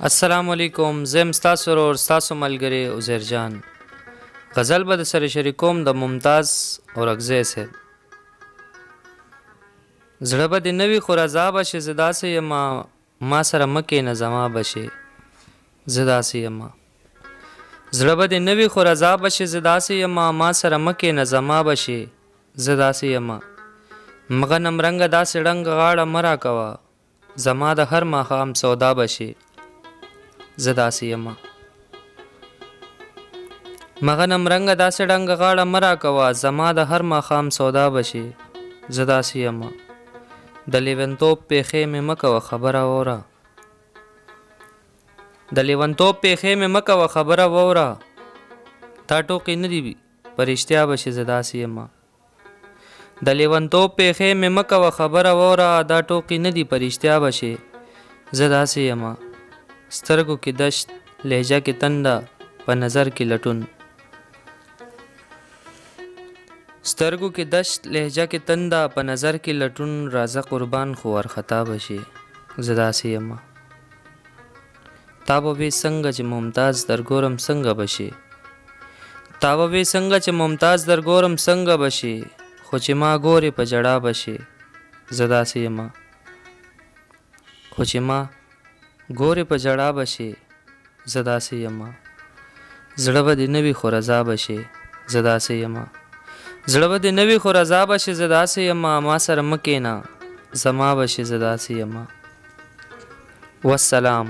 السلام علیکم. زم ستاسو ورور ستاسو ملګری عزیر جان. غزل به د سره شریکوم د ممتاز اورکزی صاحب. زړه به د نوي خو رضا بشي زه داسې یمه ما سره مه کښېنه زما بشي زه داسې یمه. زړه به د نوي خو رضا بشي زه داسې یمه ما سره مه کښېنه زما بشي زه داسې یمه. مغه نمرنګه داسې ړنګ غاړه مه راکوه زما د هر ماښام سودا بشي زه داسې یمه. مغه نمرنګه داسې ړنګه غاړه مه راکوه زما د هر ماښام سودا بشي زه داسې یمه. د لیونتوب پیښې مې مه کوه خبره واوره د لیونتوب پیښې مې مه کوه خبره واوره دا ټوکې نه دي په رښتیا بشي زه داسې یمه. د لیونتوب پیښې مې مه کوه خبره واوره دا ټوکې نه دي په رښتیا بشي زه داسې یمه. سترګو کې دشت لهجه کې تنده په نظر کې لټون سترګو کې دشت لهجه کې تنده په نظر کې لټون راځه قربان خو ورخطا بشي زه داسې یمه. تا به وې څنګه چې ممتاز در ګورم څنګه بشي تا به وې څنګه چې ممتاز در ګورم څنګه بشي خو چې ما ګورې په جړا بشي زه داسې یمه. خو چې ما ګورې په جړا بشي زه داسې یمه. زړه به دې نه وي خو رضا بشي زه داسې یمه. زړه به دې نه وي خو رضا بشي زه داسې یمه ما سره مه کښېنه زما بشي زه داسې یمه. والسلام.